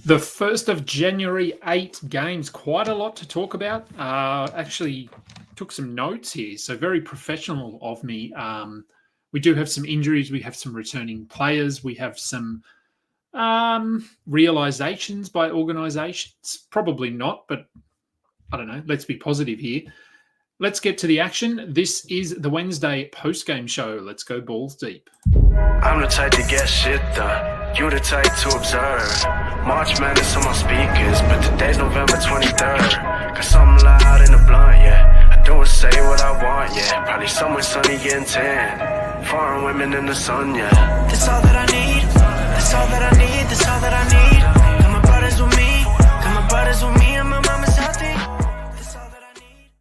The 1st of January, 8 games. Quite a lot to talk about. Actually took some notes here, so very professional of me. We do have some injuries. We have some returning players. We have some realizations by organisations. Probably not, but I don't know. Let's be positive here. Let's get to the action. This is the Wednesday post-game show. Let's go balls deep. I'm the type to get shit done. You the type to observe. March Madness on my speakers, but today's November 23rd. Got something loud in the blunt, yeah. I do and say what I want, yeah. Probably somewhere sunny getting tan. Foreign women in the sun, yeah. That's all that I need. That's all that I need. That's all that I need. Got my brothers with me. Got my brothers with me, and my mama's healthy. That's all that I need.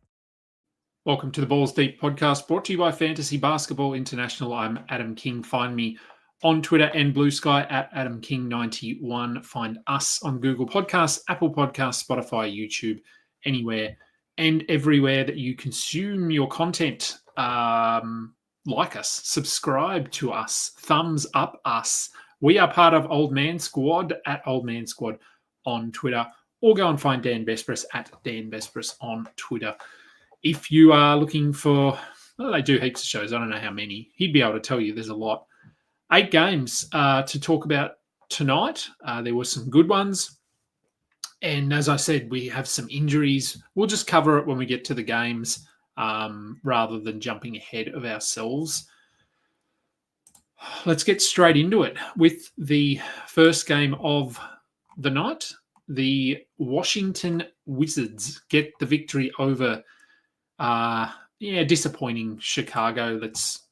Welcome to the Balls Deep podcast, brought to you by Fantasy Basketball International. I'm Adam King. Find me on Twitter and Blue Sky at AdamKing91. Find us on Google Podcasts, Apple Podcasts, Spotify, YouTube, anywhere and everywhere that you consume your content. Like us, subscribe to us, thumbs up us. We are part of Old Man Squad at Old Man Squad on Twitter, or go and find Dan Vespris at Dan Vespris on Twitter. If you are looking for, well, they do heaps of shows. I don't know how many. He'd be able to tell you there's a lot. 8 games to talk about tonight. There were some good ones. And as I said, we have some injuries. We'll just cover it when we get to the games rather than jumping ahead of ourselves. Let's get straight into it with the first game of the night. The Washington Wizards get the victory over disappointing Chicago. Let's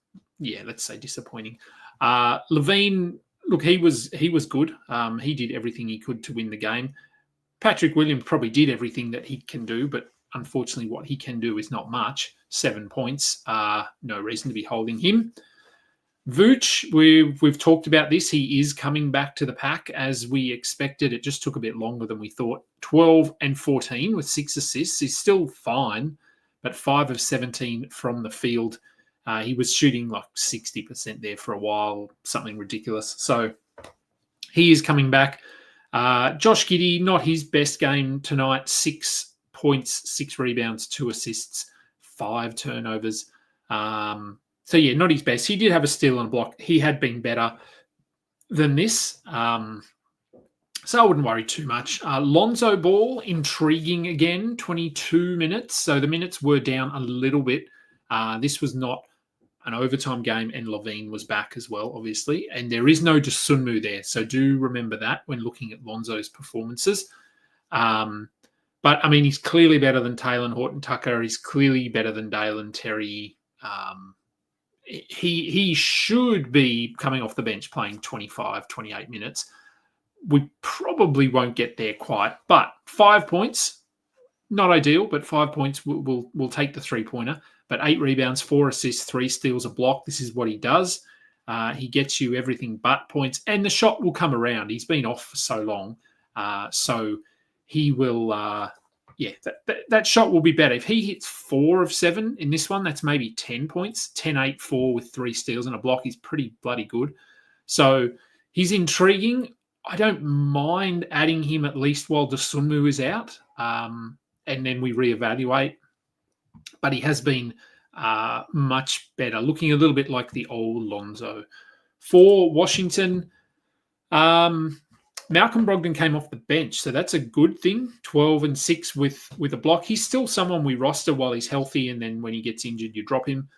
say disappointing. Levine, look, he was good. He did everything he could to win the game. Patrick Williams probably did everything that he can do, but unfortunately what he can do is not much. 7 points. No reason to be holding him. Vooch, we've talked about this. He is coming back to the pack as we expected. It just took a bit longer than we thought. 12 and 14 with 6 assists. He's still fine, but 5 of 17 from the field. He was shooting like 60% there for a while, something ridiculous. So he is coming back. Josh Giddey, not his best game tonight. 6 points, 6 rebounds, 2 assists, 5 turnovers. Not his best. He did have a steal and a block. He had been better than this. So I wouldn't worry too much. Lonzo Ball, intriguing again, 22 minutes. So the minutes were down a little bit. This was not an overtime game, and Levine was back as well, obviously. And there is no Dosunmu there. So do remember that when looking at Lonzo's performances. But, I mean, he's clearly better than Taylor Horton-Tucker. He's clearly better than Dalen Terry. He should be coming off the bench playing 25, 28 minutes. We probably won't get there quite. But 5 points, not ideal, but 5 points will take the three-pointer. But 8 rebounds, 4 assists, 3 steals, a block. This is what he does. He gets you everything but points. And the shot will come around. He's been off for so long. So he will, that shot will be better. If he hits 4 of 7 in this one, that's maybe 10 points. 10, 8, 4 with 3 steals and a block is pretty bloody good. So he's intriguing. I don't mind adding him at least while Dosunmu is out. And then we reevaluate. But he has been much better, looking a little bit like the old Lonzo. For Washington, Malcolm Brogdon came off the bench, so that's a good thing. 12 and 6 with a block. He's still someone we roster while he's healthy, and then when he gets injured, you drop him.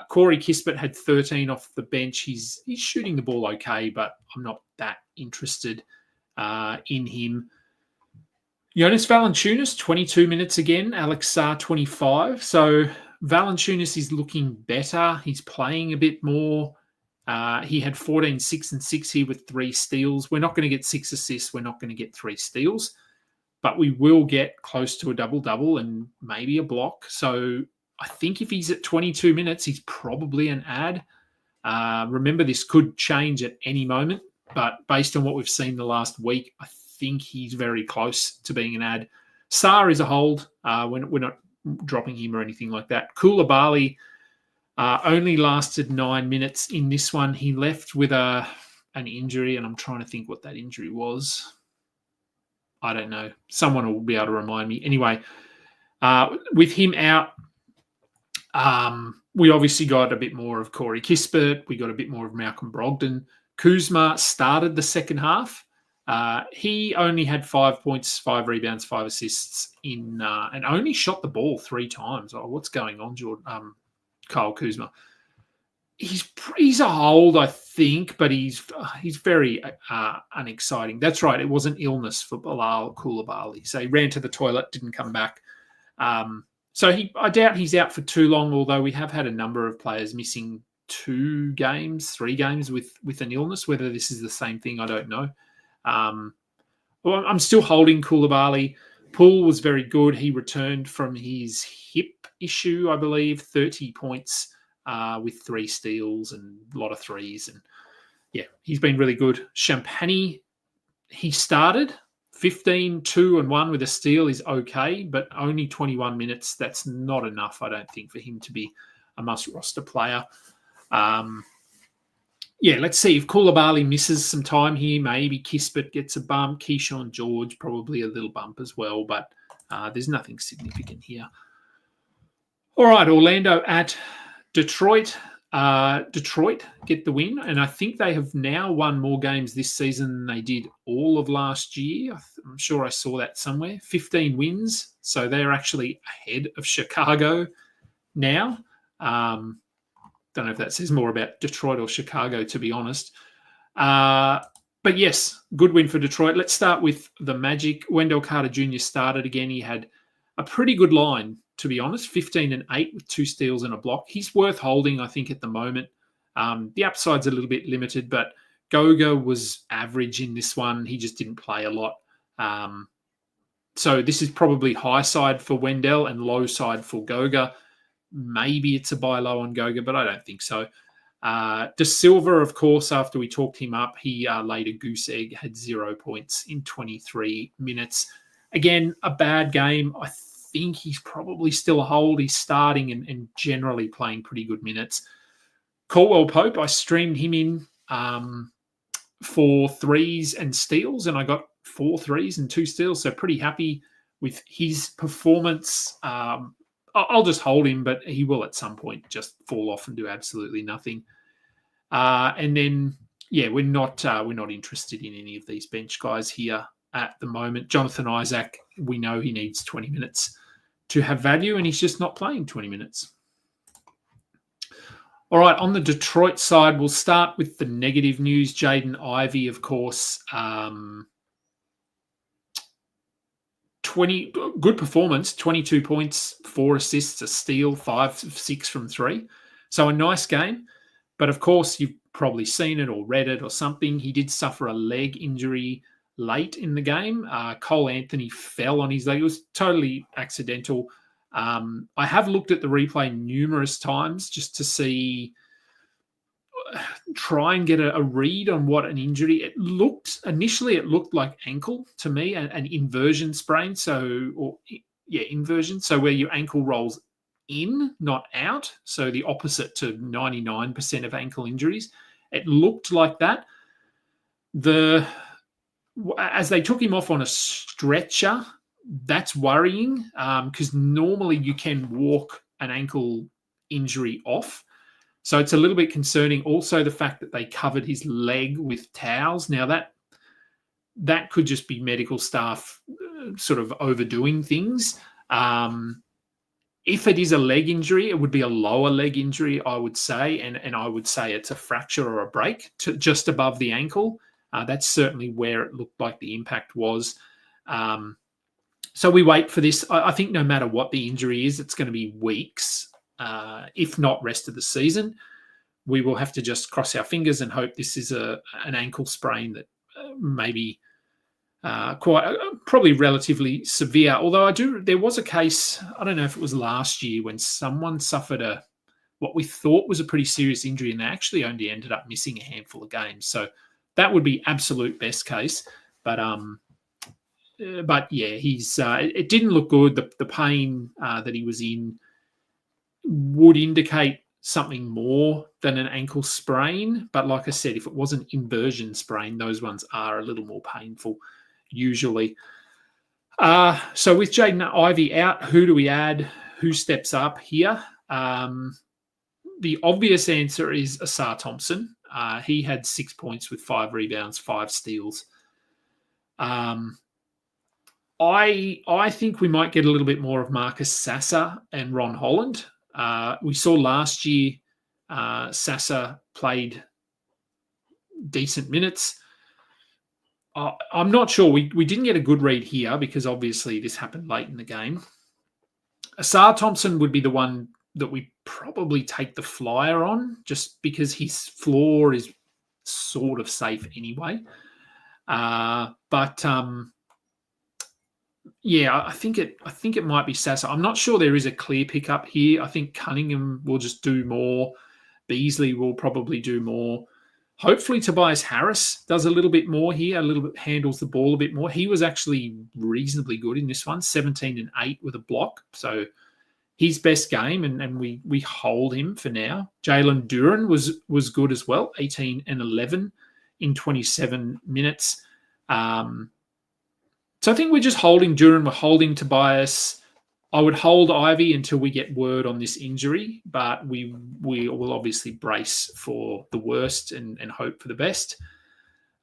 Corey Kispert had 13 off the bench. He's shooting the ball okay, but I'm not that interested in him. Jonas Valanciunas, 22 minutes again. Alex Sarr, 25. So Valanciunas is looking better. He's playing a bit more. He had 14, 6, and 6 here with 3 steals. We're not going to get 6 assists. We're not going to get 3 steals. But we will get close to a double-double and maybe a block. So I think if he's at 22 minutes, he's probably an ad. Remember, this could change at any moment. But based on what we've seen the last week, I think he's very close to being an ad. Sarr is a hold. We're not dropping him or anything like that. Koulibaly only lasted 9 minutes in this one. He left with an injury, and I'm trying to think what that injury was. I don't know. Someone will be able to remind me. Anyway, with him out, we obviously got a bit more of Corey Kispert. We got a bit more of Malcolm Brogdon. Kuzma started the second half. He only had 5 points, 5 rebounds, 5 assists and only shot the ball 3 times. Oh, what's going on, Kyle Kuzma? He's old, I think, but he's very unexciting. That's right. It was an illness for Bilal Coulibaly. So he ran to the toilet, didn't come back. So I doubt he's out for too long, although we have had a number of players missing 2 games, 3 games with an illness. Whether this is the same thing, I don't know. Well, I'm still holding Coulibaly. Poole was very good. He returned from his hip issue, I believe, 30 points with 3 steals and a lot of threes. And yeah, he's been really good. Champagny, he started 15, 2 and 1 with a steal is okay, but only 21 minutes. That's not enough, I don't think, for him to be a must-roster player. Let's see. If Coulibaly misses some time here, maybe Kispert gets a bump. Keyshawn George, probably a little bump as well, but there's nothing significant here. All right, Orlando at Detroit. Detroit get the win, and I think they have now won more games this season than they did all of last year. I'm sure I saw that somewhere. 15 wins, so they're actually ahead of Chicago now. Don't know if that says more about Detroit or Chicago, to be honest. But yes, good win for Detroit. Let's start with the Magic. Wendell Carter Jr. started again. He had a pretty good line, to be honest, 15 and 8 with 2 steals and a block. He's worth holding, I think, at the moment. The upside's a little bit limited, but Goga was average in this one. He just didn't play a lot. So this is probably high side for Wendell and low side for Goga. Maybe it's a buy low on Goga, but I don't think so. De Silva, of course, after we talked him up, he laid a goose egg, had 0 points in 23 minutes. Again, a bad game. I think he's probably still a hold. He's starting and generally playing pretty good minutes. Caldwell Pope, I streamed him in for threes and steals, and I got 4 threes and 2 steals, so pretty happy with his performance. I'll just hold him, but he will at some point just fall off and do absolutely nothing. And then, we're not interested in any of these bench guys here at the moment. Jonathan Isaac, we know he needs 20 minutes to have value, and he's just not playing 20 minutes. All right, on the Detroit side, we'll start with the negative news. Jaden Ivey, of course, good performance, 22 points, 4 assists, a steal, 5 of 6 from 3. So a nice game. But of course, you've probably seen it or read it or something. He did suffer a leg injury late in the game. Cole Anthony fell on his leg. It was totally accidental. I have looked at the replay numerous times just to try and get a read on what an injury. Initially it looked like ankle to me, an inversion sprain. Inversion. So where your ankle rolls in, not out. So the opposite to 99% of ankle injuries. It looked like that. As they took him off on a stretcher, that's worrying because normally you can walk an ankle injury off. So it's a little bit concerning. Also, the fact that they covered his leg with towels. Now, that could just be medical staff sort of overdoing things. If it is a leg injury, it would be a lower leg injury, I would say. And I would say it's a fracture or a break just above the ankle. That's certainly where it looked like the impact was. So we wait for this. I think no matter what the injury is, it's going to be weeks, if not rest of the season. We will have to just cross our fingers and hope this is an ankle sprain that maybe probably relatively severe. Although there was a case, I don't know if it was last year, when someone suffered what we thought was a pretty serious injury, and they actually only ended up missing a handful of games. So that would be absolute best case. But yeah, it didn't look good. The pain that he was in would indicate something more than an ankle sprain. But like I said, if it was an inversion sprain, those ones are a little more painful usually. So with Jaden Ivey out, who do we add? Who steps up here? The obvious answer is Asar Thompson. He had 6 points with 5 rebounds, 5 steals. I think we might get a little bit more of Marcus Sasser and Ron Holland. We saw last year Sasser played decent minutes. I'm not sure. We didn't get a good read here because obviously this happened late in the game. Asar Thompson would be the one that we probably take the flyer on just because his floor is sort of safe anyway. Yeah, I think it might be Sasser. I'm not sure there is a clear pickup here. I think Cunningham will just do more. Beasley will probably do more. Hopefully Tobias Harris does a little bit more here, a little bit handles the ball a bit more. He was actually reasonably good in this one, 17 and 8 with a block. So his best game, and we hold him for now. Jalen Duran was good as well, 18 and 11 in 27 minutes. So I think we're just holding Duran. We're holding Tobias. I would hold Ivy until we get word on this injury, but we will obviously brace for the worst and hope for the best.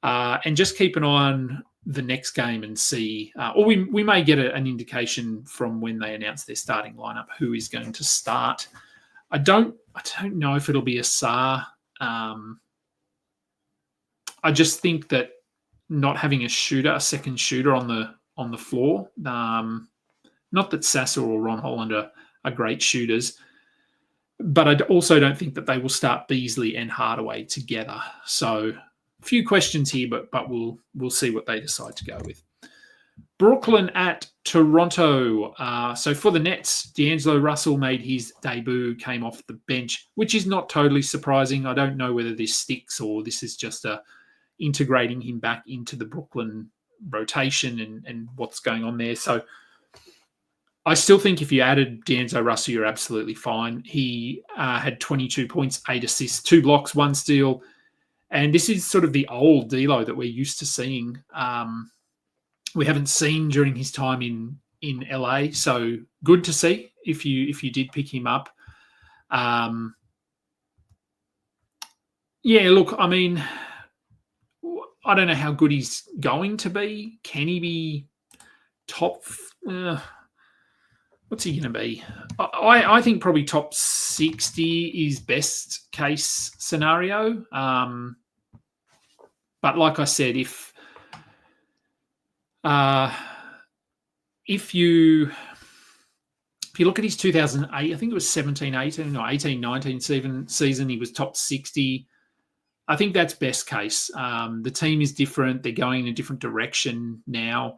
And just keep an eye on the next game and see, or we may get an indication from when they announce their starting lineup who is going to start. I don't know if it'll be Asar. I just think that not having a second shooter on the floor. Not that Sasser or Ron Holland are great shooters, but I also don't think that they will start Beasley and Hardaway together. So a few questions here, but we'll see what they decide to go with. Brooklyn at Toronto. So for the Nets, D'Angelo Russell made his debut, came off the bench, which is not totally surprising. I don't know whether this sticks or this is just integrating him back into the Brooklyn rotation and what's going on there. So I still think if you added D'Angelo Russell, you're absolutely fine. He had 22 points, 8 assists, 2 blocks, 1 steal. And this is sort of the old D'Lo that we're used to seeing. We haven't seen during his time in LA. So good to see if you did pick him up. Yeah, look, I mean, I don't know how good he's going to be. Can he be top? What's he going to be? I think probably top 60 is best case scenario. But like I said, if you look at his 2008, I think it was 17-18 or 18-19 season, he was top 60. I think that's best case. The team is different. They're going in a different direction now.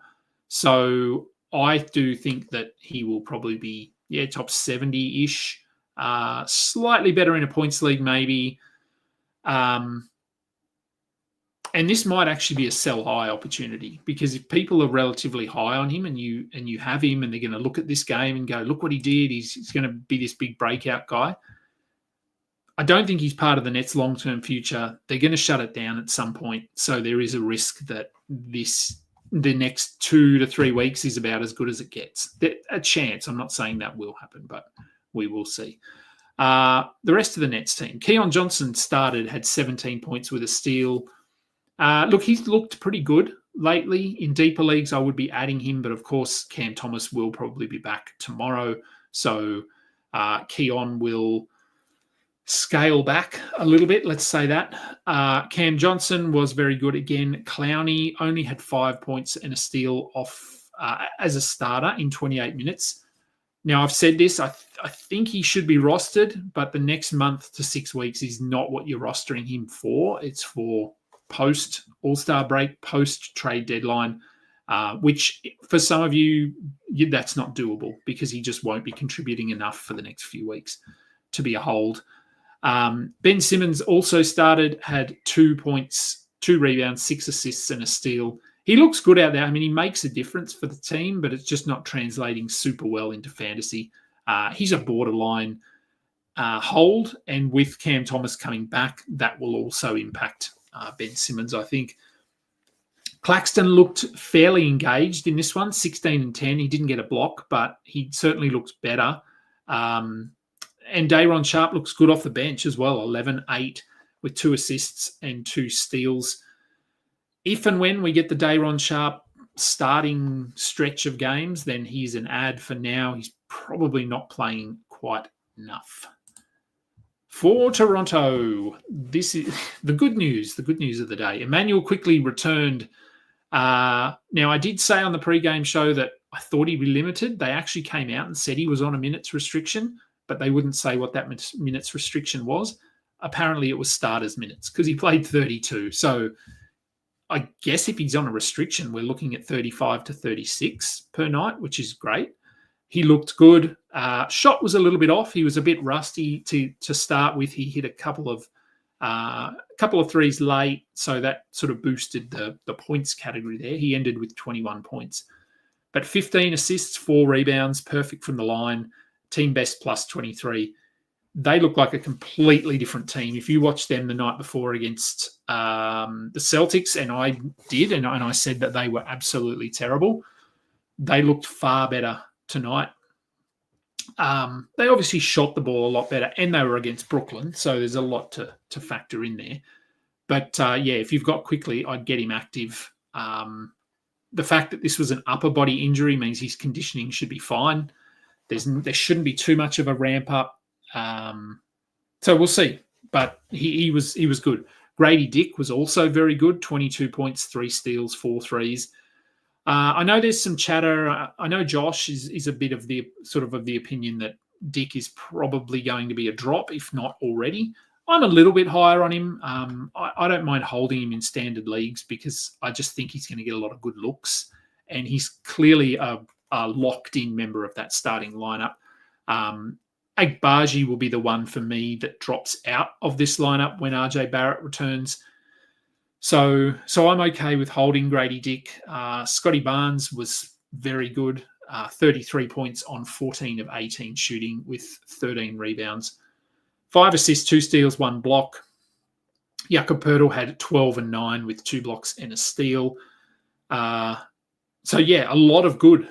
So I do think that he will probably be, top 70-ish. Slightly better in a points league, maybe. And this might actually be a sell high opportunity because if people are relatively high on him and you have him and they're going to look at this game and go, look what he did. He's going to be this big breakout guy. I don't think he's part of the Nets' long-term future. They're going to shut it down at some point. So there is a risk that the next 2 to 3 weeks is about as good as it gets. A chance. I'm not saying that will happen, but we will see. The rest of the Nets team. Keon Johnson had 17 points with a steal. Look, he's looked pretty good lately. In deeper leagues, I would be adding him, but of course, Cam Thomas will probably be back tomorrow. So Keon will scale back a little bit, let's say that. Cam Johnson was very good again. Clowney only had 5 points and a steal off as a starter in 28 minutes. Now, I've said this, I think he should be rostered, but the next month to 6 weeks is not what you're rostering him for. It's for post All-Star break, post trade deadline, which for some of you, that's not doable because he just won't be contributing enough for the next few weeks to be a hold. Ben Simmons also had 2 points, 2 rebounds, 6 assists and a steal. He looks good out there. I mean, he makes a difference for the team, but it's just not translating super well into fantasy. He's a borderline hold, and with Cam Thomas coming back, that will also impact Ben Simmons, I think. Claxton looked fairly engaged in this one, 16 and 10. He didn't get a block, but he certainly looks better. And Dayron Sharp looks good off the bench as well, 11-8 with 2 assists and 2 steals. If and when we get the Dayron Sharp starting stretch of games, then he's an ad. For now, he's probably not playing quite enough. For Toronto, this is the good news of the day. Immanuel Quickley returned. Now, I did say on the pre-game show that I thought he'd be limited. They actually came out and said he was on a minutes restriction, but they wouldn't say what that minutes restriction was. Apparently, it was starters minutes because he played 32. So I guess if he's on a restriction, we're looking at 35 to 36 per night, which is great. He looked good. Shot was a little bit off. He was a bit rusty to start with. He hit a couple of threes late, so that sort of boosted the points category there. He ended with 21 points. But 15 assists, 4 rebounds, perfect from the line, team best plus 23. They look like a completely different team. If you watched them the night before against the Celtics, and I did, and I said that they were absolutely terrible, they looked far better tonight. They obviously shot the ball a lot better, and they were against Brooklyn, so there's a lot to factor in there. But if you've got Quickley, I'd get him active. The fact that this was an upper body injury means his conditioning should be fine. There shouldn't be too much of a ramp up. So we'll see. But he was good. Grady Dick was also very good. 22 points, 3 steals, 4 threes. I know there's some chatter. I know Josh is a bit of the opinion that Dick is probably going to be a drop, if not already. I'm a little bit higher on him. I don't mind holding him in standard leagues because I just think he's going to get a lot of good looks, and he's clearly a locked-in member of that starting lineup. Agbaji will be the one for me that drops out of this lineup when RJ Barrett returns. So I'm okay with holding Grady Dick. Scotty Barnes was very good, 33 points on 14 of 18 shooting with 13 rebounds. 5 assists, 2 steals, 1 block. Jakob Poeltl had 12 and 9 with 2 blocks and a steal. A lot of good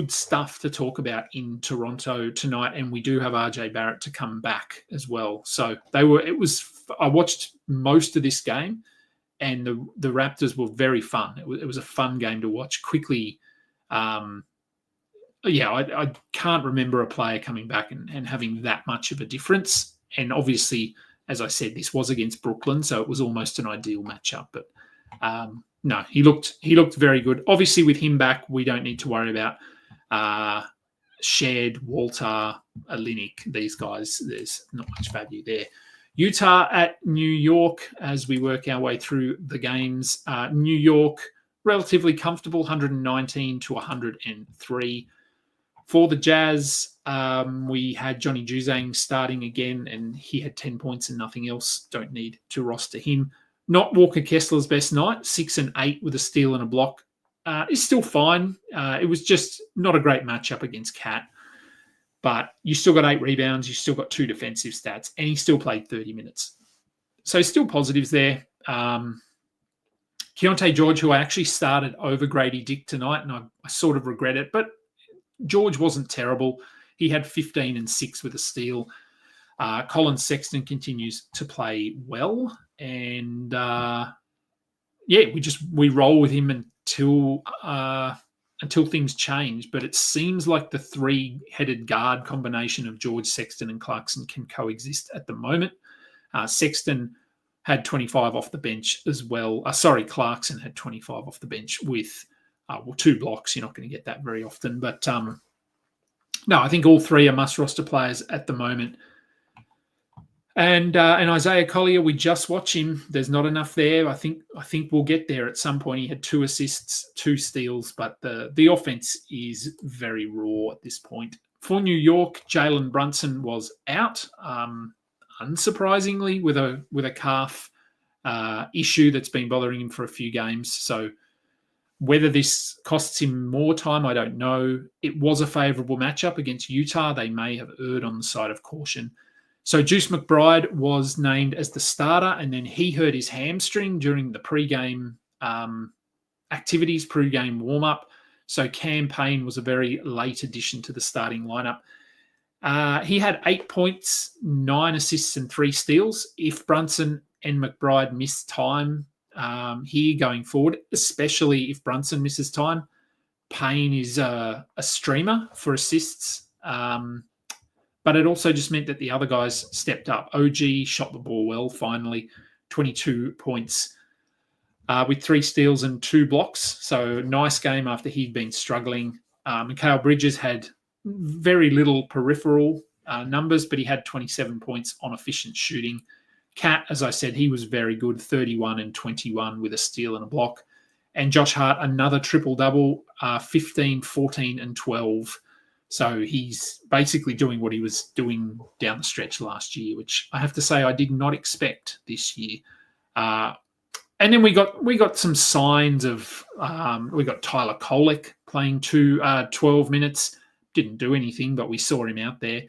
stuff to talk about in Toronto tonight, and we do have RJ Barrett to come back as well. So I watched most of this game, and the Raptors were very fun. It was a fun game to watch. Quickly, I can't remember a player coming back and having that much of a difference. And obviously, as I said, this was against Brooklyn, so it was almost an ideal matchup. But no, he looked very good. Obviously, with him back, we don't need to worry about Shed, Walter, Olynyk, these guys. There's not much value there. Utah at New York as we work our way through the games. New York, relatively comfortable, 119 to 103. For the Jazz, we had Johnny Juzang starting again, and he had 10 points and nothing else. Don't need to roster him. Not Walker Kessler's best night, 6 and 8 with a steal and a block. Is still fine. It was just not a great matchup against Cat. But you still got 8 rebounds, you still got 2 defensive stats, and he still played 30 minutes. So still positives there. Keontae George, who I actually started over Grady Dick tonight, and I sort of regret it, but George wasn't terrible. He had 15 and 6 with a steal. Colin Sexton continues to play well. And we roll with him until things change. But it seems like the 3-headed guard combination of George, Sexton, and Clarkson can coexist at the moment. Sexton had 25 off the bench as well. Clarkson had 25 off the bench with 2 blocks. You're not going to get that very often. But no, I think all 3 are must-roster players at the moment. And Isaiah Collier, we just watch him. There's not enough there. I think we'll get there at some point. He had 2 assists, 2 steals, but the offense is very raw at this point. For New York, Jalen Brunson was out, unsurprisingly, with a calf issue that's been bothering him for a few games. So whether this costs him more time, I don't know. It was a favourable matchup against Utah. They may have erred on the side of caution. So Juice McBride was named as the starter, and then he hurt his hamstring during the pregame activities, pre-game warm-up. So Cam Payne was a very late addition to the starting lineup. He had 8 points, 9 assists, and 3 steals. If Brunson and McBride miss time here going forward, especially if Brunson misses time, Payne is a streamer for assists. But it also just meant that the other guys stepped up. OG shot the ball well, finally, 22 points with 3 steals and 2 blocks. So nice game after he'd been struggling. Mikal Bridges had very little peripheral numbers, but he had 27 points on efficient shooting. Cat, as I said, he was very good, 31 and 21 with a steal and a block. And Josh Hart, another triple-double, 15, 14, and 12. So he's basically doing what he was doing down the stretch last year, which I have to say I did not expect this year. And then we got some signs of we got Tyler Kolek playing 12 minutes. Didn't do anything, but we saw him out there.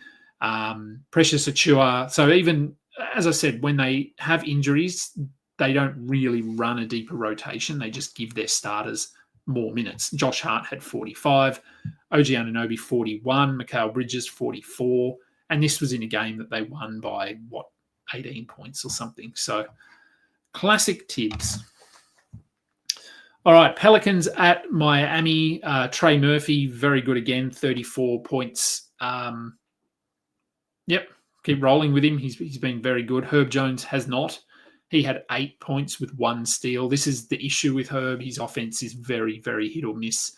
Precious Achua. So even, as I said, when they have injuries, they don't really run a deeper rotation. They just give their starters more minutes. Josh Hart had 45, OG Anunoby 41, Mikal Bridges 44, and this was in a game that they won by, 18 points or something. So classic Tibbs. All right, Pelicans at Miami. Trey Murphy, very good again, 34 points. Yep, keep rolling with him. He's been very good. Herb Jones has not. He had 8 points with 1 steal. This is the issue with Herb. His offense is very, very hit or miss.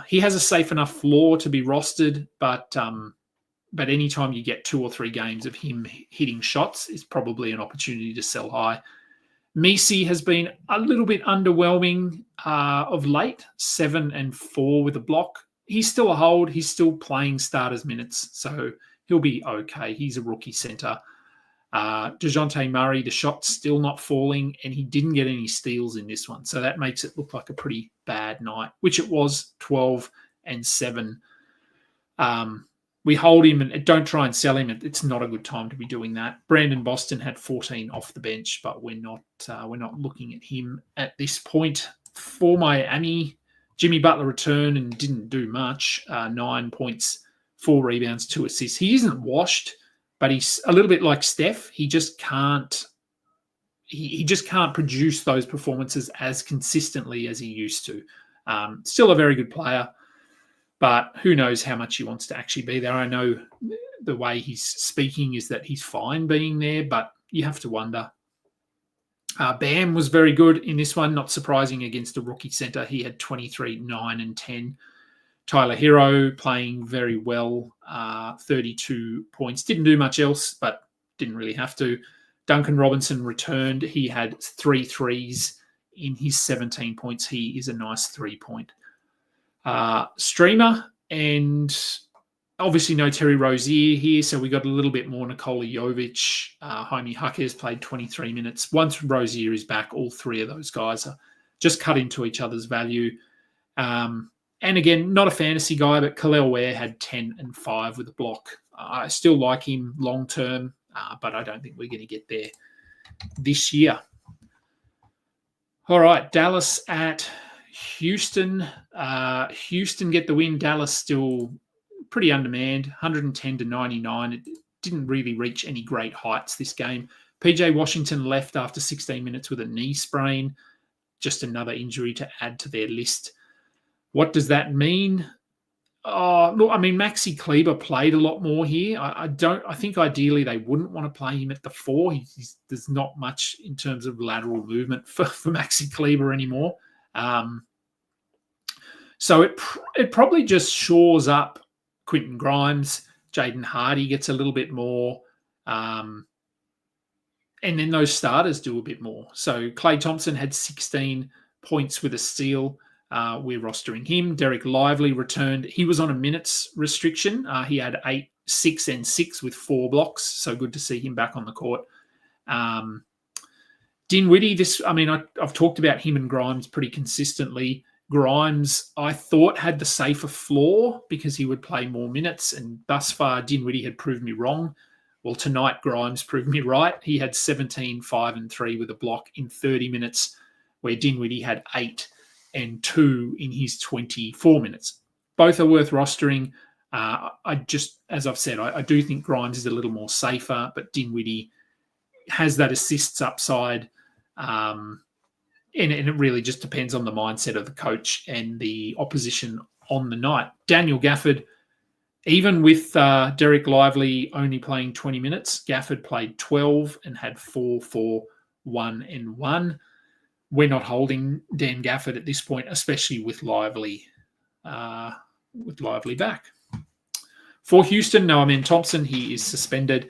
He has a safe enough floor to be rostered, but anytime you get 2 or 3 games of him hitting shots is probably an opportunity to sell high. Misi has been a little bit underwhelming of late, 7 and 4 with a block. He's still a hold. He's still playing starters minutes, so he'll be okay. He's a rookie center. DeJounte Murray, the shot's still not falling, and he didn't get any steals in this one. So that makes it look like a pretty bad night, which it was, 12 and 7. We hold him and don't try and sell him. It's not a good time to be doing that. Brandon Boston had 14 off the bench, but we're not looking at him at this point. For Miami, Jimmy Butler returned and didn't do much. 9 points, 4 rebounds, 2 assists. He isn't washed, but he's a little bit like Steph. He just can't. He just can't produce those performances as consistently as he used to. Still a very good player, but who knows how much he wants to actually be there. I know the way he's speaking is that he's fine being there, but you have to wonder. Bam was very good in this one, not surprising against a rookie center. He had 23, 9, and 10. Tyler Hero playing very well, 32 points. Didn't do much else, but didn't really have to. Duncan Robinson returned. He had 3 threes in his 17 points. He is a nice 3-point streamer. And obviously no Terry Rozier here, so we got a little bit more Nikola Jovic. Jaime Jaquez played 23 minutes. Once Rozier is back, all 3 of those guys are just cut into each other's value. And again, not a fantasy guy, but Khalil Ware had 10 and 5 with a block. I still like him long term, but I don't think we're going to get there this year. All right, Dallas at Houston. Houston get the win. Dallas still pretty undermanned, 110 to 99. It didn't really reach any great heights this game. PJ Washington left after 16 minutes with a knee sprain. Just another injury to add to their list. What does that mean? Look, I mean, Maxi Kleber played a lot more here. I think ideally they wouldn't want to play him at the 4. There's not much in terms of lateral movement for Maxi Kleber anymore. So it probably just shores up Quentin Grimes. Jaden Hardy gets a little bit more. And then those starters do a bit more. So Klay Thompson had 16 points with a steal. We're rostering him. Derek Lively returned. He was on a minutes restriction. He had 8, 6, and 6 with 4 blocks. So good to see him back on the court. Dinwiddie, I've talked about him and Grimes pretty consistently. Grimes, I thought, had the safer floor because he would play more minutes. And thus far, Dinwiddie had proved me wrong. Well, tonight, Grimes proved me right. He had 17, 5, and 3 with a block in 30 minutes, where Dinwiddie had 8. and 2 in his 24 minutes. Both are worth rostering. As I've said, I do think Grimes is a little more safer, but Dinwiddie has that assists upside. And it really just depends on the mindset of the coach and the opposition on the night. Daniel Gafford, even with Derek Lively only playing 20 minutes, Gafford played 12 and had 4, 4, 1 and 1. We're not holding Dan Gafford at this point, especially with Lively back. For Houston, Noah Thompson, he is suspended.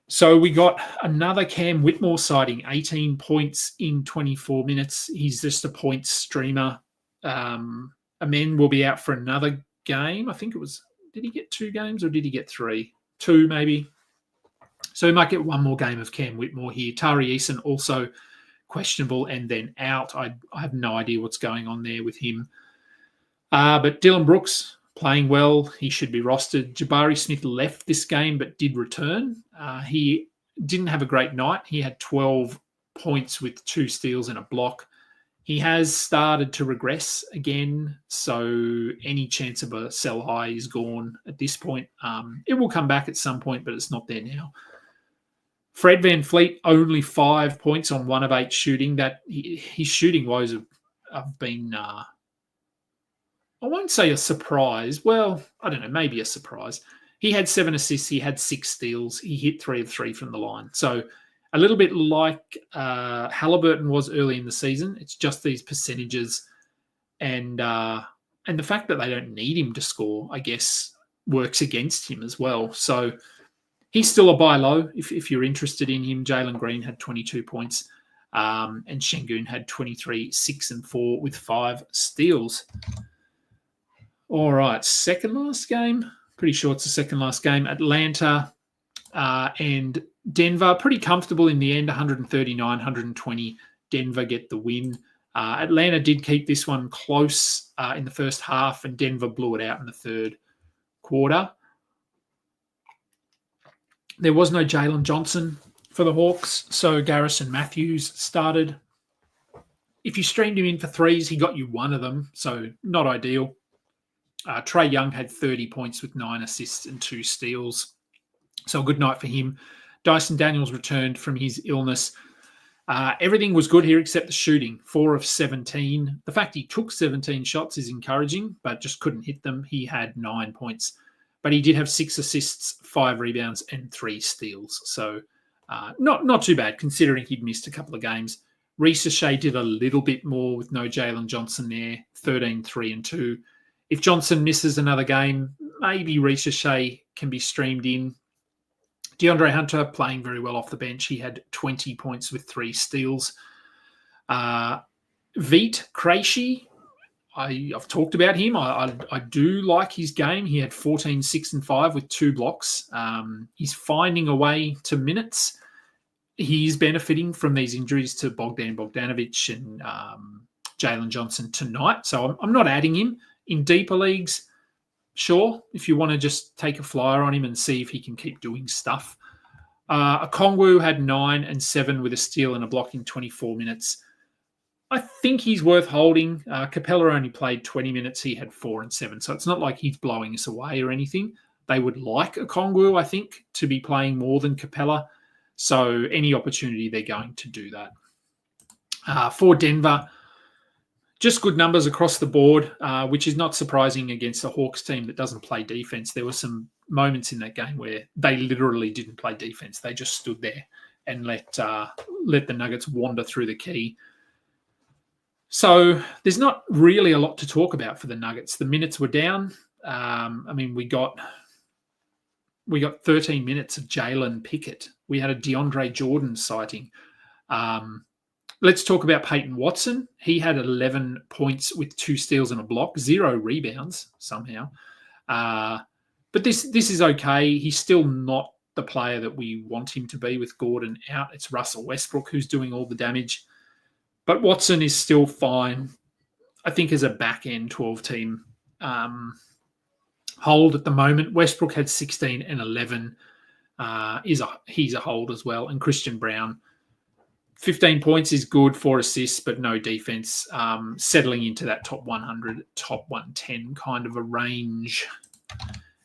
So we got another Cam Whitmore sighting, 18 points in 24 minutes. He's just a points streamer. Amen will be out for another game. I think it was, did he get 2 games or did he get 3? 2 maybe. So we might get one more game of Cam Whitmore here. Tari Eason also questionable and then out. I have no idea what's going on there with him. But Dylan Brooks playing well. He should be rostered. Jabari Smith left this game but did return. He didn't have a great night. He had 12 points with 2 steals and a block. He has started to regress again, so any chance of a sell high is gone at this point. It will come back at some point, but it's not there now. Fred VanVleet, only 5 points on 1 of 8 shooting. His shooting woes have been, I won't say a surprise. Well, I don't know, maybe a surprise. He had 7 assists. He had 6 steals. He hit 3 of 3 from the line. So a little bit like Halliburton was early in the season. It's just these percentages. And the fact that they don't need him to score, I guess, works against him as well. So he's still a buy low if you're interested in him. Jalen Green had 22 points. And Şengün had 23, 6 and 4 with 5 steals. All right, second last game. Pretty sure it's the second last game. Atlanta and Denver, pretty comfortable in the end, 139, 120. Denver get the win. Atlanta did keep this one close in the first half, and Denver blew it out in the third quarter. There was no Jalen Johnson for the Hawks, so Garrison Matthews started. If you streamed him in for threes, he got you one of them, so not ideal. Trae Young had 30 points with 9 assists and 2 steals. So a good night for him. Dyson Daniels returned from his illness. Everything was good here except the shooting. 4 of 17. The fact he took 17 shots is encouraging, but just couldn't hit them. He had 9 points. But he did have 6 assists, 5 rebounds, and 3 steals. So not too bad considering he'd missed a couple of games. Reece Shea did a little bit more with no Jalen Johnson there. 13, 3 and 2. If Johnson misses another game, maybe Reece Shea can be streamed in. DeAndre Hunter playing very well off the bench. He had 20 points with 3 steals. Veit Krejci, I've talked about him. I do like his game. He had 14, 6 and 5 with 2 blocks. He's finding a way to minutes. He's benefiting from these injuries to Bogdan Bogdanovic and Jalen Johnson tonight. So I'm not adding him. In deeper leagues, sure, if you want to just take a flyer on him and see if he can keep doing stuff. Okongwu had 9 and 7 with a steal and a block in 24 minutes. I think he's worth holding. Capella only played 20 minutes. He had 4 and 7. So it's not like he's blowing us away or anything. They would like Okongwu, I think, to be playing more than Capella. So any opportunity, they're going to do that. For Denver, just good numbers across the board, which is not surprising against a Hawks team that doesn't play defense. There were some moments in that game where they literally didn't play defense. They just stood there and let the Nuggets wander through the key. So there's not really a lot to talk about for the Nuggets. The minutes were down. We got 13 minutes of Jalen Pickett. We had a DeAndre Jordan sighting. Let's talk about Peyton Watson. He had 11 points with 2 steals and a block, 0 rebounds somehow. But this is okay. He's still not the player that we want him to be with Gordon out. It's Russell Westbrook who's doing all the damage. But Watson is still fine, I think, as a back-end 12-team hold at the moment. Westbrook had 16 and 11. He's a hold as well. And Christian Brown, 15 points is good, 4 assists, but no defense. Settling into that top 100, top 110 kind of a range.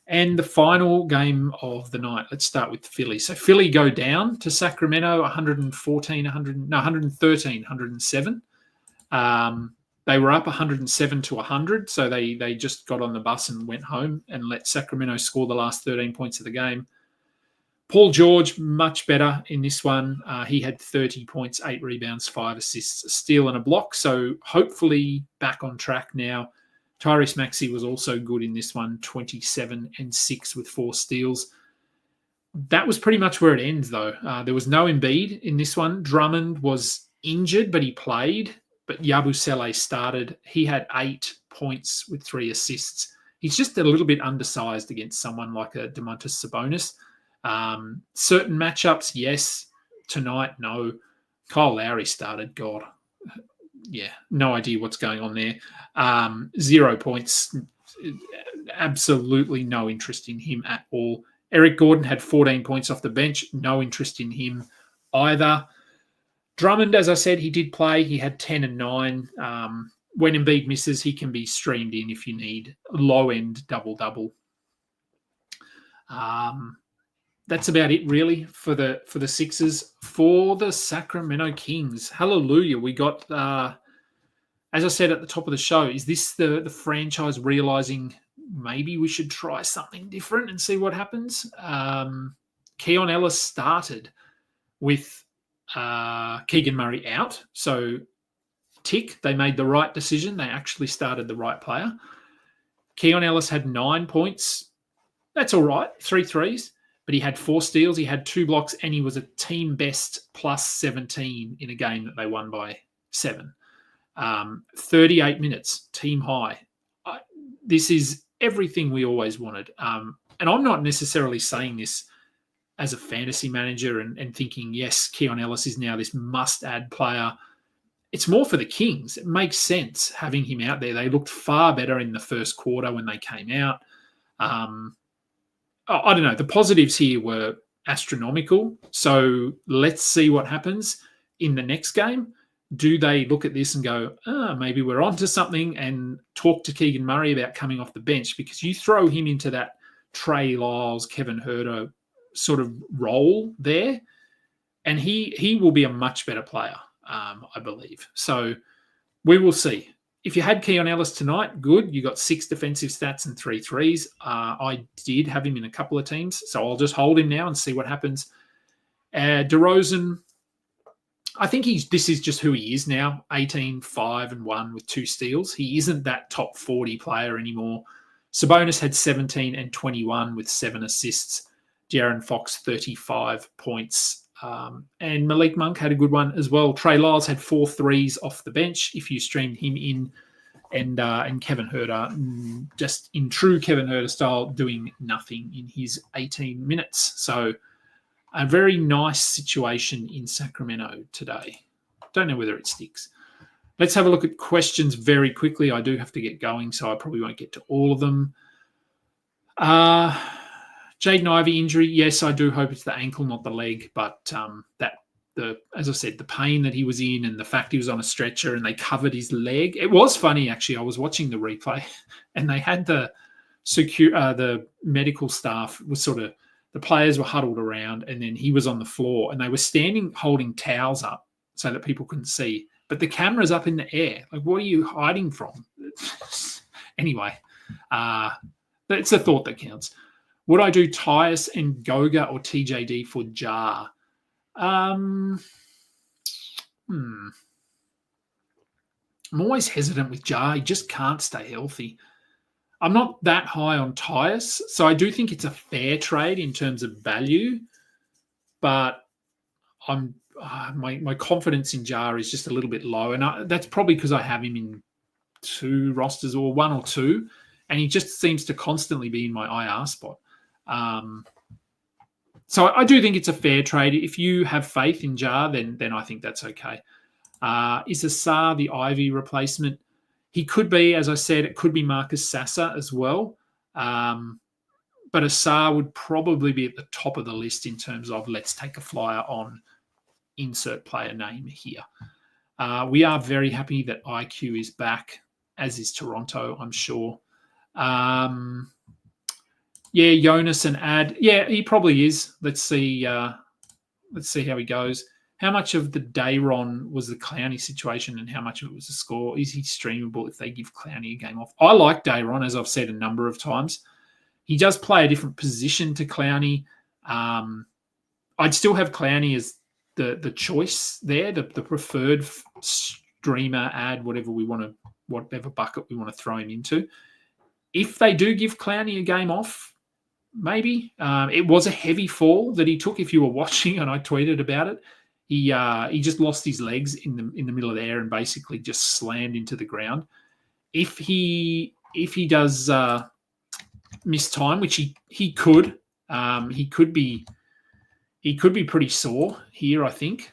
And the final game of the night, let's start with Philly. So Philly go down to Sacramento, 113, 107. They were up 107 to 100, so they just got on the bus and went home and let Sacramento score the last 13 points of the game. Paul George, much better in this one. He had 30 points, 8 rebounds, 5 assists, a steal and a block, so hopefully back on track now. Tyrese Maxey was also good in this one, 27 and 6 with 4 steals. That was pretty much where it ends, though. There was no Embiid in this one. Drummond was injured, but he played. But Yabusele started. He had 8 points with 3 assists. He's just a little bit undersized against someone like a Domantas Sabonis. Certain matchups, yes. Tonight, no. Kyle Lowry started. God, yeah, no idea what's going on there. 0 points. Absolutely no interest in him at all. Eric Gordon had 14 points off the bench. No interest in him either. Drummond, as I said, he did play. He had 10 and 9. When Embiid misses, he can be streamed in if you need low-end double-double. That's about it, really, for the Sixers. For the Sacramento Kings, hallelujah. We got, as I said at the top of the show, is this the franchise realizing maybe we should try something different and see what happens? Keon Ellis started with Keegan Murray out. So, tick, they made the right decision. They actually started the right player. Keon Ellis had 9 points. That's all right, 3 threes. But he had 4 steals, he had 2 blocks, and he was a team best plus 17 in a game that they won by 7. 38 minutes, team high. This is everything we always wanted. And I'm not necessarily saying this as a fantasy manager and thinking, yes, Keon Ellis is now this must-add player. It's more for the Kings. It makes sense having him out there. They looked far better in the first quarter when they came out. I don't know. The positives here were astronomical. So let's see what happens in the next game. Do they look at this and go, maybe we're onto something, and talk to Keegan Murray about coming off the bench? Because you throw him into that Trey Lyles, Kevin Huerter sort of role there, and he will be a much better player, I believe. So we will see. If you had Keon Ellis tonight, good. You got 6 defensive stats and 3 threes. I did have him in a couple of teams, so I'll just hold him now and see what happens. DeRozan, I think this is just who he is now. 18, 5 and 1 with 2 steals. He isn't that top 40 player anymore. Sabonis had 17 and 21 with 7 assists. De'Aaron Fox, 35 points. And Malik Monk had a good one as well. Trey Lyles had 4 threes off the bench if you streamed him in. And Kevin Huerter, just in true Kevin Huerter style, doing nothing in his 18 minutes. So a very nice situation in Sacramento today. Don't know whether it sticks. Let's have a look at questions very quickly. I do have to get going, so I probably won't get to all of them. Jaden Ivey injury, yes, I do hope it's the ankle, not the leg. But as I said, the pain that he was in and the fact he was on a stretcher and they covered his leg. It was funny, actually. I was watching the replay and they had the medical staff was sort of, the players were huddled around and then he was on the floor and they were standing holding towels up so that people couldn't see. But the camera's up in the air. Like, what are you hiding from? Anyway, it's a thought that counts. Would I do Tyus and Goga or TJD for Jar? I'm always hesitant with Jar. He just can't stay healthy. I'm not that high on Tyus, so I do think it's a fair trade in terms of value, but I'm my confidence in Jar is just a little bit low, and that's probably because I have him in 2 rosters or 1 or 2, and he just seems to constantly be in my IR spot. So I do think it's a fair trade. If you have faith in Jar, then I think that's okay. Is Asar the Ivy replacement? He could be, as I said, it could be Marcus Sasser as well. But Asar would probably be at the top of the list in terms of let's take a flyer on insert player name here. We are very happy that IQ is back, as is Toronto, I'm sure. Jonas and Ad. Yeah, he probably is. Let's see how he goes. How much of the Dayron was the Clowney situation and how much of it was the score? Is he streamable if they give Clowney a game off? I like Dayron, as I've said a number of times. He does play a different position to Clowney. I'd still have Clowney as the choice there, the preferred streamer, ad, whatever bucket we want to throw him into. If they do give Clowney a game off, maybe. It was a heavy fall that he took, if you were watching, and I tweeted about it. He just lost his legs in the middle of the air and basically just slammed into the ground. If he does miss time, which he could be pretty sore here, I think.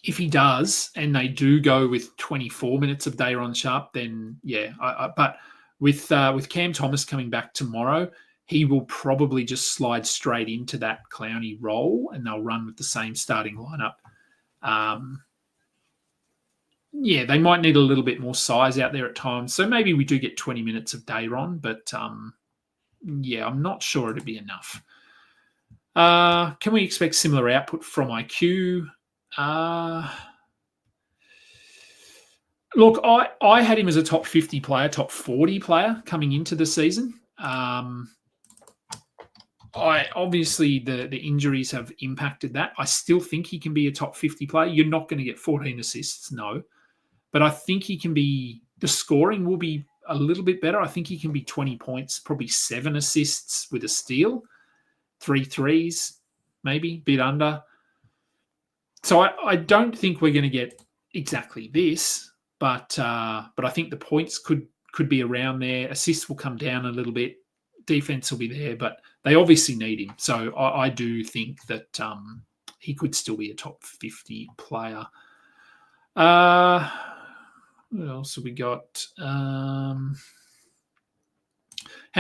If he does, and they do go with 24 minutes of Dayron Sharp, then yeah. But with Cam Thomas coming back tomorrow, he will probably just slide straight into that Clowney role, and they'll run with the same starting lineup. They might need a little bit more size out there at times. So maybe we do get 20 minutes of Dayron, but I'm not sure it'd be enough. Can we expect similar output from IQ? Look, I had him as a top 50 player, top 40 player coming into the season. Obviously the injuries have impacted that. I still think he can be a top 50 player. You're not going to get 14 assists, no. But I think he can be, the scoring will be a little bit better. I think he can be 20 points, probably 7 assists with a steal, 3 threes, maybe, bit under. So I don't think we're going to get exactly this, but I think the points could be around there. Assists will come down a little bit. Defense will be there, but they obviously need him. So I do think that he could still be a top 50 player. What else have we got? How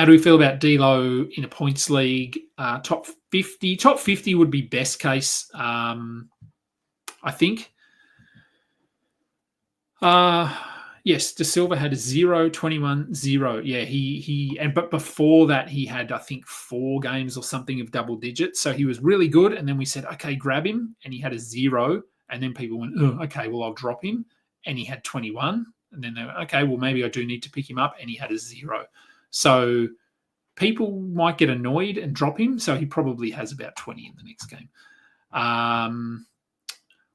do we feel about D'Lo in a points league? Top 50. Top 50 would be best case, I think. Yes, De Silva had a 0, 21, 0. Yeah, but before that he had, I think, 4 games or something of double digits. So he was really good. And then we said, okay, grab him. And he had a 0. And then people went, oh, okay, well, I'll drop him. And he had 21. And then they went, okay, well, maybe I do need to pick him up. And he had a 0. So people might get annoyed and drop him. So he probably has about 20 in the next game.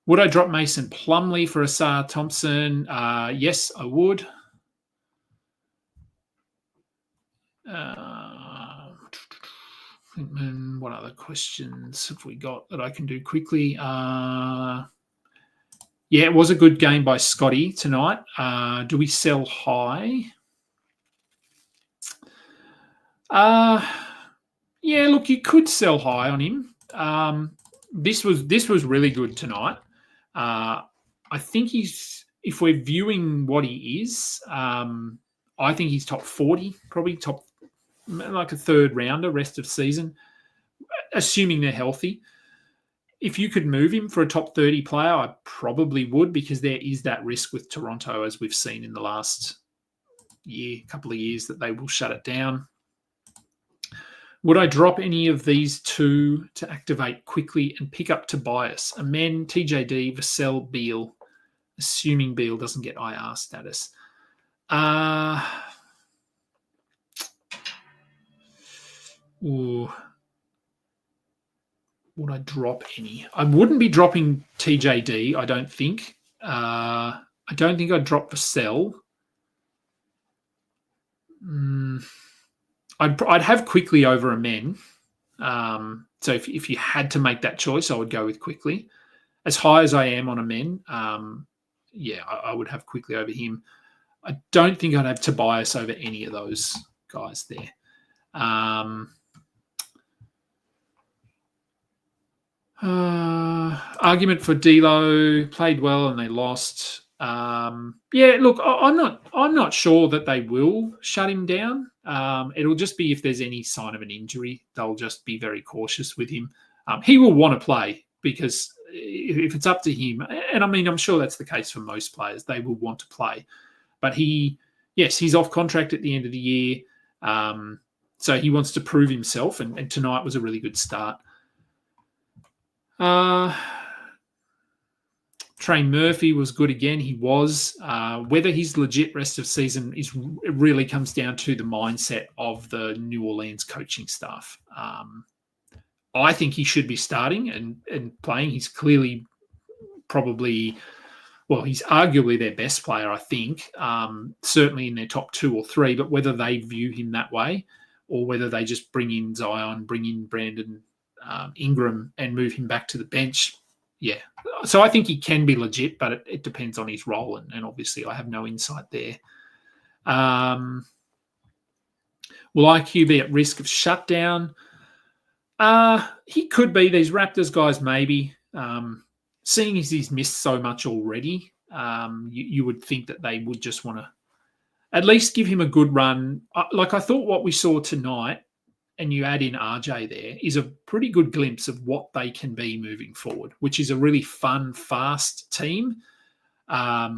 Would I drop Mason Plumlee for Asar Thompson? Yes, I would. What other questions have we got that I can do quickly? It was a good game by Scotty tonight. Do we sell high? Look, you could sell high on him. This was really good tonight. I think if we're viewing what he is, I think he's top 40, probably top, like a third rounder rest of season, assuming they're healthy. If you could move him for a top 30 player, I probably would, because there is that risk with Toronto, as we've seen in the last couple of years, that they will shut it down. Would I drop any of these 2 to activate quickly and pick up Tobias? Amen, TJD, Vassell, Beal, assuming Beal doesn't get IR status. Would I drop any? I wouldn't be dropping TJD, I don't think. I don't think I'd drop Vassell. I'd have Quickley over Amen. So if you had to make that choice, I would go with Quickley. As high as I am on Amen, I would have Quickley over him. I don't think I'd have Tobias over any of those guys there. Argument for D'Lo, played well and they lost. Look, I'm not sure that they will shut him down. It'll just be if there's any sign of an injury, they'll just be very cautious with him. He will want to play because if it's up to him, and I mean, I'm sure that's the case for most players, they will want to play. But he's off contract at the end of the year. So he wants to prove himself, and tonight was a really good start. Trey Murphy was good again. He was. Whether he's legit rest of season it really comes down to the mindset of the New Orleans coaching staff. I think he should be starting and playing. He's clearly probably, he's arguably their best player, I think, certainly in their top 2 or 3, but whether they view him that way or whether they just bring in Zion, bring in Brandon Ingram and move him back to the bench, yeah. So I think he can be legit, but it depends on his role, and obviously I have no insight there. Will IQ be at risk of shutdown? He could be. These Raptors guys, maybe. Seeing as he's missed so much already, you would think that they would just want to at least give him a good run. Like I thought what we saw tonight, and you add in RJ there, is a pretty good glimpse of what they can be moving forward, which is a really fun, fast team. I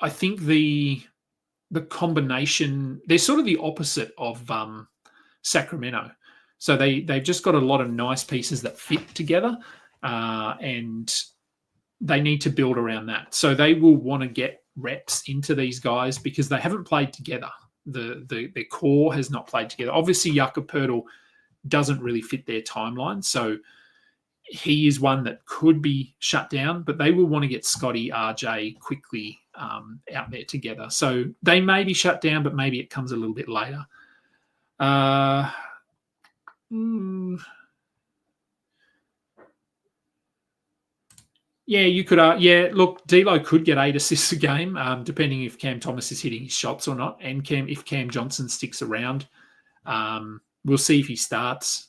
think the combination, they're sort of the opposite of Sacramento. So they've just got a lot of nice pieces that fit together, and they need to build around that. So they will want to get reps into these guys because they haven't played together. The core has not played together. Obviously, Jakob Poeltl doesn't really fit their timeline, so he is one that could be shut down, but they will want to get Scotty, RJ, Quickley out there together. So they may be shut down, but maybe it comes a little bit later. Yeah, you could. Look, D'Lo could get 8 assists a game, depending if Cam Thomas is hitting his shots or not, and if Cam Johnson sticks around. We'll see if he starts.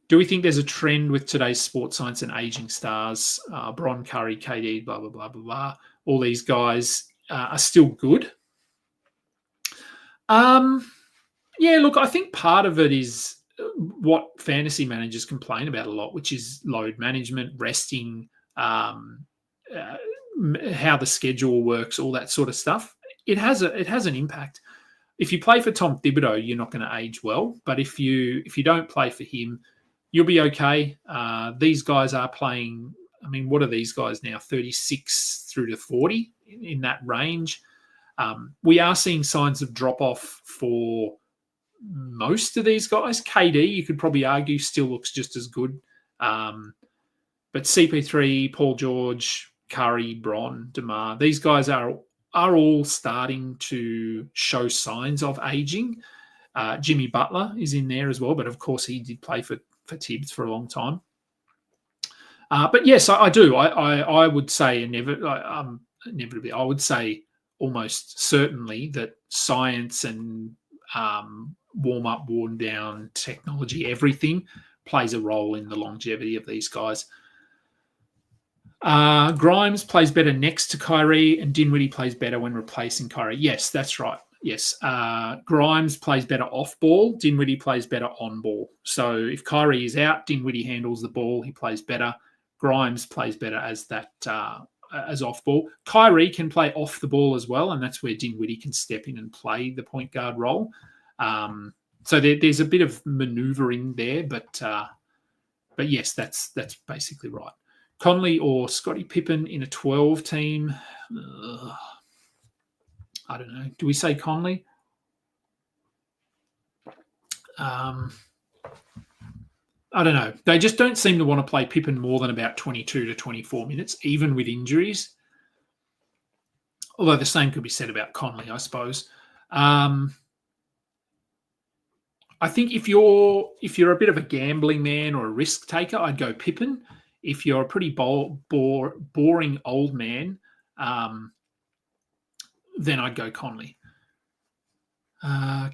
Do we think there's a trend with today's sports science and aging stars? Bron, Curry, KD, blah, blah, blah, blah, blah. All these guys are still good. Look, I think part of it is what fantasy managers complain about a lot, which is load management, resting, how the schedule works, all that sort of stuff. It has an impact. If you play for Tom Thibodeau, you're not going to age well. But if you don't play for him, you'll be okay. These guys are playing. I mean, what are these guys now? 36 through to 40 in that range. We are seeing signs of drop off for most of these guys. KD, you could probably argue, still looks just as good. But CP3, Paul George, Curry, Bron, DeMar, these guys are all starting to show signs of aging. Jimmy Butler is in there as well, but of course he did play for Tibbs for a long time. But yes, I do. I would say inevitably, I would say almost certainly that science and warm up, worn down technology, everything plays a role in the longevity of these guys. Grimes plays better next to Kyrie, and Dinwiddie plays better when replacing Kyrie. Yes, that's right. Yes. Grimes plays better off ball. Dinwiddie plays better on ball. So if Kyrie is out, Dinwiddie handles the ball. He plays better. Grimes plays better as that as off ball. Kyrie can play off the ball as well, and that's where Dinwiddie can step in and play the point guard role. So there's a bit of manoeuvring there, but yes, that's basically right. Conley or Scottie Pippen in a 12 team? I don't know. Do we say Conley? I don't know. They just don't seem to want to play Pippen more than about 22 to 24 minutes, even with injuries. Although the same could be said about Conley, I suppose. I think if you're a bit of a gambling man or a risk taker, I'd go Pippen. If you're a pretty boring old man, then I'd go Conley.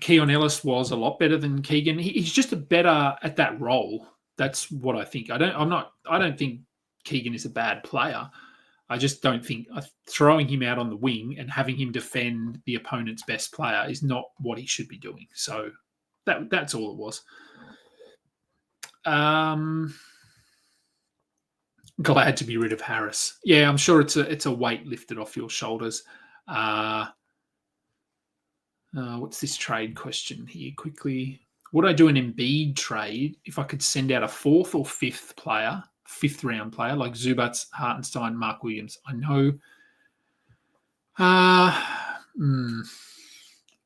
Keon Ellis was a lot better than Keegan. He's just better at that role. That's what I think. I don't think Keegan is a bad player. I just don't think throwing him out on the wing and having him defend the opponent's best player is not what he should be doing. So that's all it was. Glad to be rid of Harris. Yeah, I'm sure it's a weight lifted off your shoulders. What's this trade question here? Quickly, would I do an Embiid trade if I could send out a 4th or 5th player, 5th round player like Zubats, Hartenstein, Mark Williams? I know.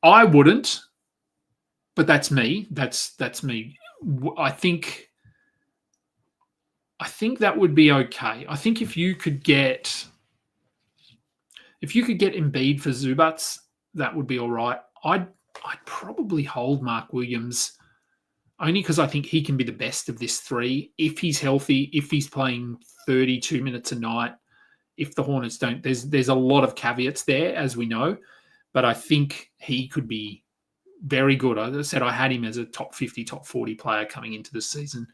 I wouldn't, but that's me. That's me. I think that would be okay. I think if you could get Embiid for Zubats, that would be all right. I'd probably hold Mark Williams only because I think he can be the best of this 3 if he's healthy, if he's playing 32 minutes a night. If the Hornets don't, there's a lot of caveats there, as we know, but I think he could be very good. As I said, I had him as a top 50, top 40 player coming into the season.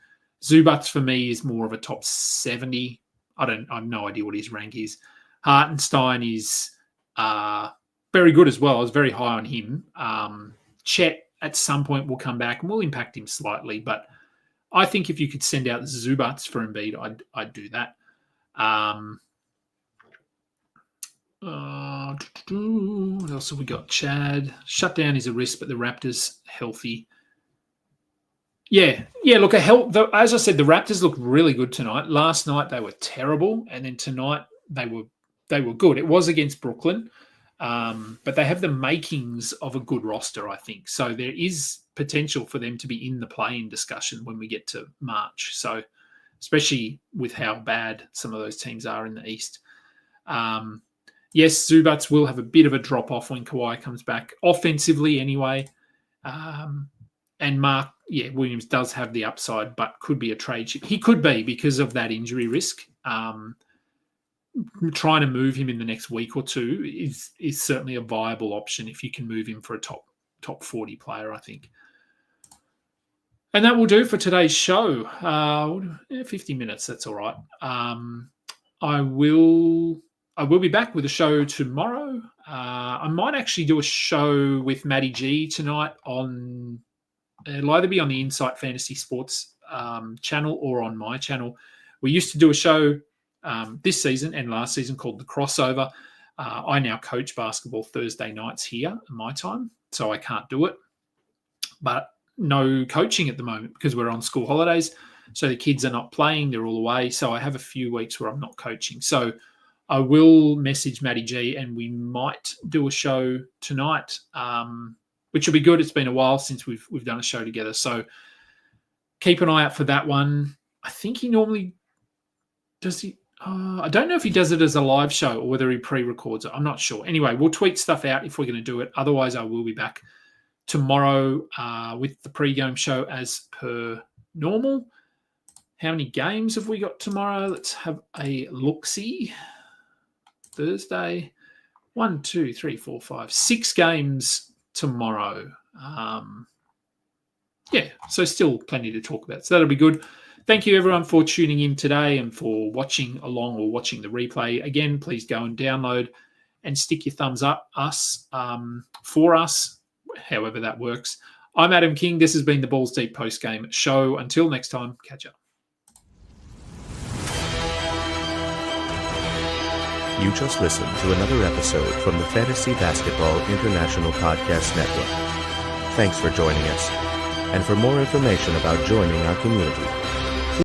Zubats for me is more of a top 70. I have no idea what his rank is. Hartenstein is very good as well. I was very high on him. Chet at some point will come back and will impact him slightly, but I think if you could send out Zubats for Embiid, I'd do that. What else have we got? Chad. Shutdown is a risk, but the Raptors healthy. Yeah. Look, as I said, the Raptors looked really good tonight. Last night they were terrible, and then tonight they were good. It was against Brooklyn, but they have the makings of a good roster, I think. So there is potential for them to be in the play-in discussion when we get to March. So especially with how bad some of those teams are in the East. Yes, Zubats will have a bit of a drop-off when Kawhi comes back, offensively anyway. And Mark, Williams does have the upside, but could be a trade chip. He could be because of that injury risk. Trying to move him in the next week or two is certainly a viable option if you can move him for a top 40 player, I think. And that will do for today's show. 50 minutes, that's all right. I will be back with a show tomorrow. I might actually do a show with Matty G tonight on... It'll either be on the Insight Fantasy Sports channel or on my channel. We used to do a show this season and last season called The Crossover. I now coach basketball Thursday nights here at my time, so I can't do it. But no coaching at the moment because we're on school holidays. So the kids are not playing, they're all away. So I have a few weeks where I'm not coaching. So I will message Matty G and we might do a show tonight, which will be good. It's been a while since we've done a show together. So keep an eye out for that one. I think he normally does I don't know if he does it as a live show or whether he pre-records it. I'm not sure. Anyway, we'll tweet stuff out if we're going to do it. Otherwise, I will be back tomorrow with the pre-game show as per normal. How many games have we got tomorrow? Let's have a look-see. Thursday. 1, 2, 3, 4, 5, 6 games tomorrow. So still plenty to talk about. So that'll be good. Thank you, everyone, for tuning in today and for watching along or watching the replay. Again, please go and download and stick your thumbs up for us, however that works. I'm Adam King. This has been the Balls Deep post-game show. Until next time, catch up. You just listened to another episode from the Fantasy Basketball International Podcast Network. Thanks for joining us. And for more information about joining our community,